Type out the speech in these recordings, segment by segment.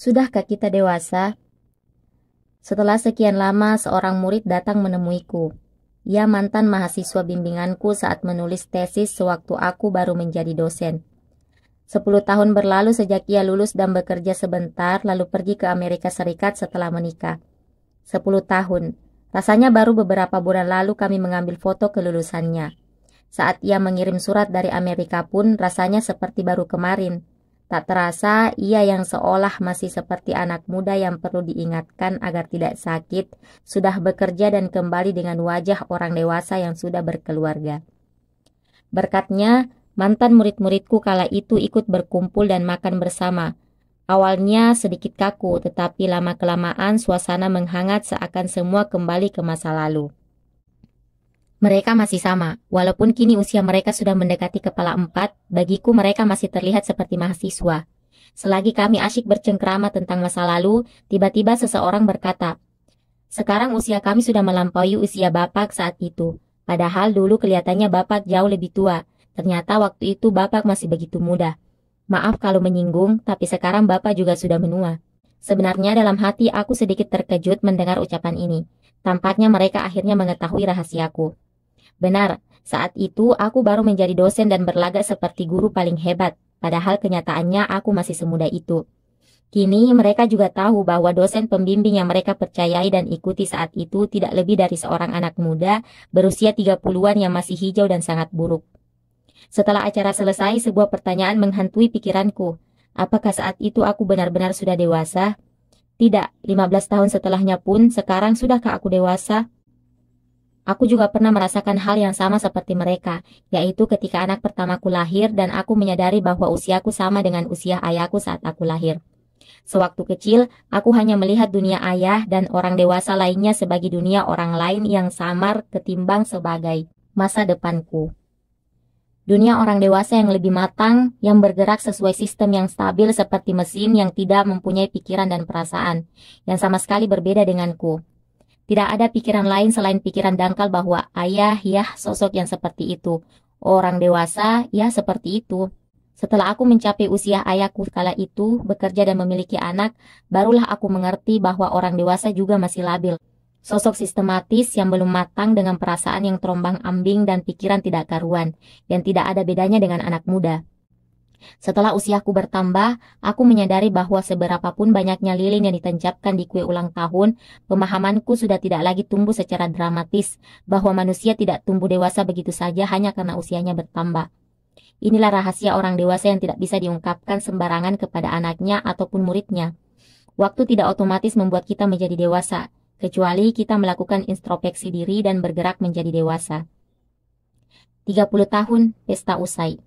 Sudahkah kita dewasa? Setelah sekian lama, seorang murid datang menemuiku. Ia mantan mahasiswa bimbinganku saat menulis tesis sewaktu aku baru menjadi dosen. 10 tahun berlalu sejak ia lulus dan bekerja sebentar, lalu pergi ke Amerika Serikat setelah menikah. 10 tahun. Rasanya baru beberapa bulan lalu kami mengambil foto kelulusannya. Saat ia mengirim surat dari Amerika pun rasanya seperti baru kemarin. Tak terasa ia yang seolah masih seperti anak muda yang perlu diingatkan agar tidak sakit, sudah bekerja dan kembali dengan wajah orang dewasa yang sudah berkeluarga. Berkatnya, mantan murid-muridku kala itu ikut berkumpul dan makan bersama. Awalnya sedikit kaku, tetapi lama-kelamaan suasana menghangat seakan semua kembali ke masa lalu. Mereka masih sama, walaupun kini usia mereka sudah mendekati kepala 4, bagiku mereka masih terlihat seperti mahasiswa. Selagi kami asyik bercengkrama tentang masa lalu, tiba-tiba seseorang berkata, "Sekarang usia kami sudah melampaui usia Bapak saat itu. Padahal dulu kelihatannya Bapak jauh lebih tua. Ternyata waktu itu Bapak masih begitu muda. Maaf kalau menyinggung, tapi sekarang Bapak juga sudah menua." Sebenarnya dalam hati aku sedikit terkejut mendengar ucapan ini. Tampaknya mereka akhirnya mengetahui rahasiaku. Benar, saat itu aku baru menjadi dosen dan berlagak seperti guru paling hebat. Padahal kenyataannya aku masih semuda itu. Kini mereka juga tahu bahwa dosen pembimbing yang mereka percayai dan ikuti saat itu tidak lebih dari seorang anak muda berusia 30-an yang masih hijau dan sangat buruk. Setelah acara selesai, sebuah pertanyaan menghantui pikiranku. Apakah saat itu aku benar-benar sudah dewasa? Tidak, 15 tahun setelahnya pun, sekarang sudahkah aku dewasa? Aku juga pernah merasakan hal yang sama seperti mereka, yaitu ketika anak pertamaku lahir dan aku menyadari bahwa usiaku sama dengan usia ayahku saat aku lahir. Sewaktu kecil, aku hanya melihat dunia ayah dan orang dewasa lainnya sebagai dunia orang lain yang samar ketimbang sebagai masa depanku. Dunia orang dewasa yang lebih matang, yang bergerak sesuai sistem yang stabil seperti mesin yang tidak mempunyai pikiran dan perasaan, yang sama sekali berbeda denganku. Tidak ada pikiran lain selain pikiran dangkal bahwa ayah, ya sosok yang seperti itu. Orang dewasa, ya seperti itu. Setelah aku mencapai usia ayahku kala itu, bekerja dan memiliki anak, barulah aku mengerti bahwa orang dewasa juga masih labil. Sosok sistematis yang belum matang dengan perasaan yang terombang-ambing dan pikiran tidak karuan, yang tidak ada bedanya dengan anak muda. Setelah usiaku bertambah, aku menyadari bahwa seberapapun banyaknya lilin yang ditancapkan di kue ulang tahun, pemahamanku sudah tidak lagi tumbuh secara dramatis, bahwa manusia tidak tumbuh dewasa begitu saja hanya karena usianya bertambah. Inilah rahasia orang dewasa yang tidak bisa diungkapkan sembarangan kepada anaknya ataupun muridnya. Waktu tidak otomatis membuat kita menjadi dewasa, kecuali kita melakukan introspeksi diri dan bergerak menjadi dewasa. 30 tahun, pesta usai.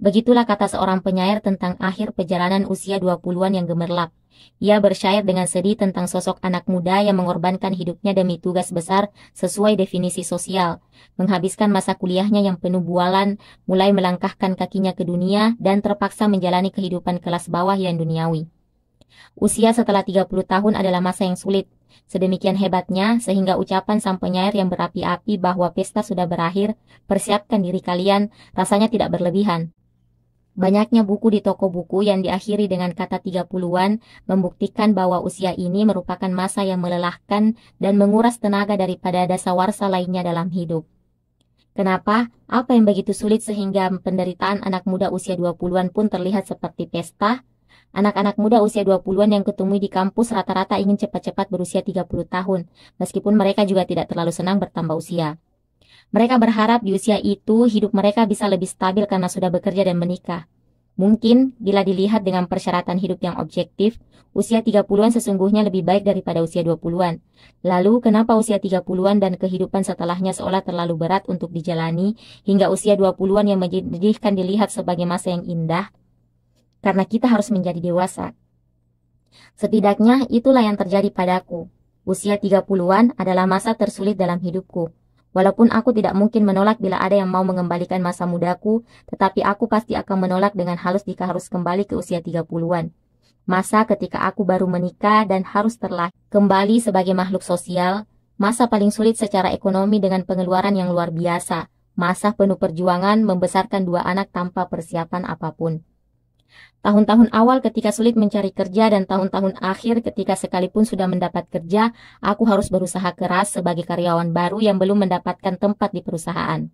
Begitulah kata seorang penyair tentang akhir perjalanan usia 20-an yang gemerlap. Ia bersyair dengan sedih tentang sosok anak muda yang mengorbankan hidupnya demi tugas besar sesuai definisi sosial, menghabiskan masa kuliahnya yang penuh bualan, mulai melangkahkan kakinya ke dunia, dan terpaksa menjalani kehidupan kelas bawah yang duniawi. Usia setelah 30 tahun adalah masa yang sulit. Sedemikian hebatnya, sehingga ucapan sang penyair yang berapi-api bahwa pesta sudah berakhir, persiapkan diri kalian, rasanya tidak berlebihan. Banyaknya buku di toko buku yang diakhiri dengan kata 30-an membuktikan bahwa usia ini merupakan masa yang melelahkan dan menguras tenaga daripada dasawarsa lainnya dalam hidup. Kenapa? Apa yang begitu sulit sehingga penderitaan anak muda usia 20-an pun terlihat seperti pesta? Anak-anak muda usia 20-an yang kutemui di kampus rata-rata ingin cepat-cepat berusia 30 tahun, meskipun mereka juga tidak terlalu senang bertambah usia. Mereka berharap di usia itu hidup mereka bisa lebih stabil karena sudah bekerja dan menikah. Mungkin bila dilihat dengan persyaratan hidup yang objektif, usia 30-an sesungguhnya lebih baik daripada usia 20-an. Lalu kenapa usia 30-an dan kehidupan setelahnya seolah terlalu berat untuk dijalani hingga usia 20-an yang menyedihkan dilihat sebagai masa yang indah? Karena kita harus menjadi dewasa. Setidaknya itulah yang terjadi padaku. Usia 30-an adalah masa tersulit dalam hidupku. Walaupun aku tidak mungkin menolak bila ada yang mau mengembalikan masa mudaku, tetapi aku pasti akan menolak dengan halus jika harus kembali ke usia 30-an. Masa ketika aku baru menikah dan harus terlahir kembali sebagai makhluk sosial, masa paling sulit secara ekonomi dengan pengeluaran yang luar biasa, masa penuh perjuangan membesarkan 2 anak tanpa persiapan apapun. Tahun-tahun awal ketika sulit mencari kerja dan tahun-tahun akhir ketika sekalipun sudah mendapat kerja, aku harus berusaha keras sebagai karyawan baru yang belum mendapatkan tempat di perusahaan.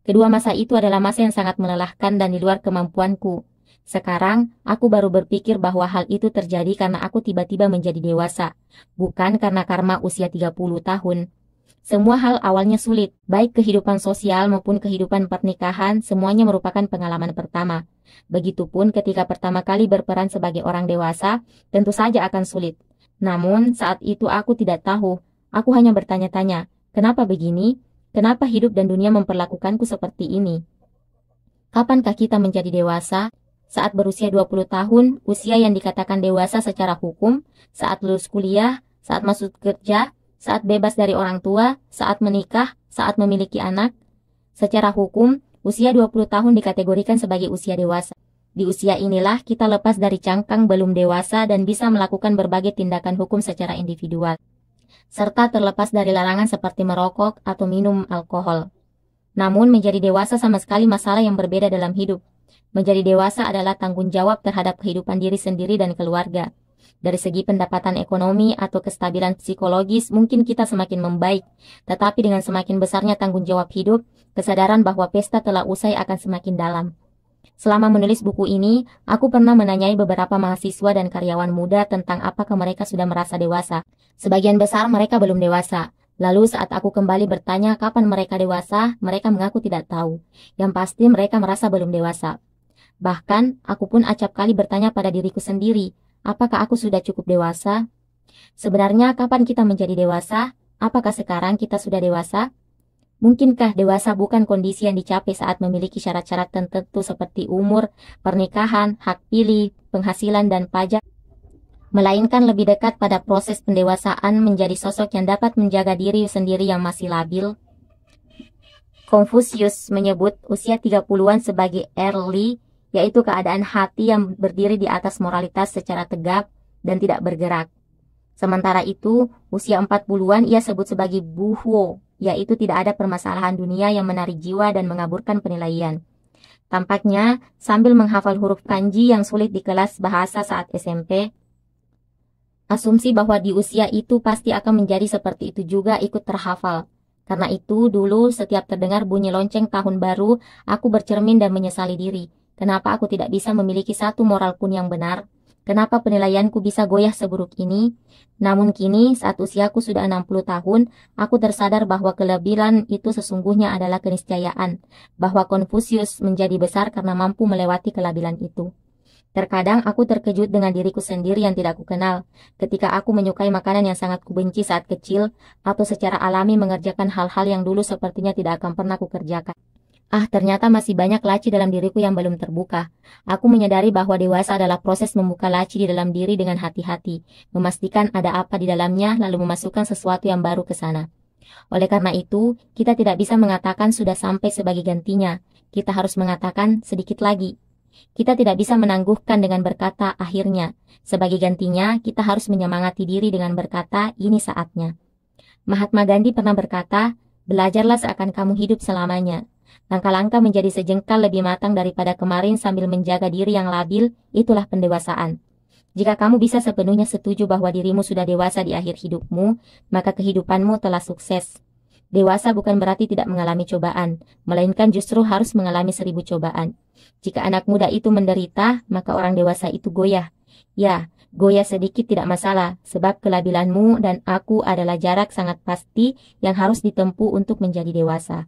Kedua masa itu adalah masa yang sangat melelahkan dan di luar kemampuanku. Sekarang, aku baru berpikir bahwa hal itu terjadi karena aku tiba-tiba menjadi dewasa, bukan karena karma usia 30 tahun. Semua hal awalnya sulit, baik kehidupan sosial maupun kehidupan pernikahan, semuanya merupakan pengalaman pertama. Begitupun ketika pertama kali berperan sebagai orang dewasa, tentu saja akan sulit. Namun, saat itu aku tidak tahu. Aku hanya bertanya-tanya, kenapa begini? Kenapa hidup dan dunia memperlakukanku seperti ini? Kapankah kita menjadi dewasa? Saat berusia 20 tahun, usia yang dikatakan dewasa secara hukum, saat lulus kuliah, saat masuk kerja, saat bebas dari orang tua, saat menikah, saat memiliki anak. Secara hukum, usia 20 tahun dikategorikan sebagai usia dewasa. Di usia inilah kita lepas dari cangkang belum dewasa dan bisa melakukan berbagai tindakan hukum secara individual, serta terlepas dari larangan seperti merokok atau minum alkohol. Namun menjadi dewasa sama sekali masalah yang berbeda dalam hidup. Menjadi dewasa adalah tanggung jawab terhadap kehidupan diri sendiri dan keluarga. Dari segi pendapatan ekonomi atau kestabilan psikologis mungkin kita semakin membaik, tetapi dengan semakin besarnya tanggung jawab hidup, kesadaran bahwa pesta telah usai akan semakin dalam. Selama menulis buku ini, aku pernah menanyai beberapa mahasiswa dan karyawan muda tentang apakah mereka sudah merasa dewasa. Sebagian besar mereka belum dewasa. Lalu saat aku kembali bertanya kapan mereka dewasa, mereka mengaku tidak tahu. Yang pasti mereka merasa belum dewasa. Bahkan, aku pun acap kali bertanya pada diriku sendiri, apakah aku sudah cukup dewasa? Sebenarnya kapan kita menjadi dewasa? Apakah sekarang kita sudah dewasa? Mungkinkah dewasa bukan kondisi yang dicapai saat memiliki syarat-syarat tertentu seperti umur, pernikahan, hak pilih, penghasilan, dan pajak? Melainkan lebih dekat pada proses pendewasaan menjadi sosok yang dapat menjaga diri sendiri yang masih labil. Confucius menyebut usia 30-an sebagai early, yaitu keadaan hati yang berdiri di atas moralitas secara tegap dan tidak bergerak. Sementara itu, usia 40-an ia sebut sebagai buhuo, yaitu tidak ada permasalahan dunia yang menarik jiwa dan mengaburkan penilaian. Tampaknya, sambil menghafal huruf kanji yang sulit di kelas bahasa saat SMP, asumsi bahwa di usia itu pasti akan menjadi seperti itu juga ikut terhafal. Karena itu, dulu setiap terdengar bunyi lonceng tahun baru, aku bercermin dan menyesali diri. Kenapa aku tidak bisa memiliki satu moral pun yang benar? Kenapa penilaianku bisa goyah seburuk ini? Namun kini, saat usiaku sudah 60 tahun, aku tersadar bahwa kelebihan itu sesungguhnya adalah keniscayaan, bahwa Confucius menjadi besar karena mampu melewati kelabilan itu. Terkadang aku terkejut dengan diriku sendiri yang tidak kukenal, ketika aku menyukai makanan yang sangat kubenci saat kecil, atau secara alami mengerjakan hal-hal yang dulu sepertinya tidak akan pernah kukerjakan. Ternyata masih banyak laci dalam diriku yang belum terbuka. Aku menyadari bahwa dewasa adalah proses membuka laci di dalam diri dengan hati-hati, memastikan ada apa di dalamnya, lalu memasukkan sesuatu yang baru ke sana. Oleh karena itu, kita tidak bisa mengatakan sudah sampai sebagai gantinya. Kita harus mengatakan sedikit lagi. Kita tidak bisa menangguhkan dengan berkata akhirnya. Sebagai gantinya, kita harus menyemangati diri dengan berkata ini saatnya. Mahatma Gandhi pernah berkata, belajarlah seakan kamu hidup selamanya. Langkah-langkah menjadi sejengkal lebih matang daripada kemarin sambil menjaga diri yang labil, itulah pendewasaan. Jika kamu bisa sepenuhnya setuju bahwa dirimu sudah dewasa di akhir hidupmu, maka kehidupanmu telah sukses. Dewasa bukan berarti tidak mengalami cobaan, melainkan justru harus mengalami 1000 cobaan. Jika anak muda itu menderita, maka orang dewasa itu goyah. Ya, goyah sedikit tidak masalah, sebab kelabilanmu dan aku adalah jarak sangat pasti yang harus ditempuh untuk menjadi dewasa.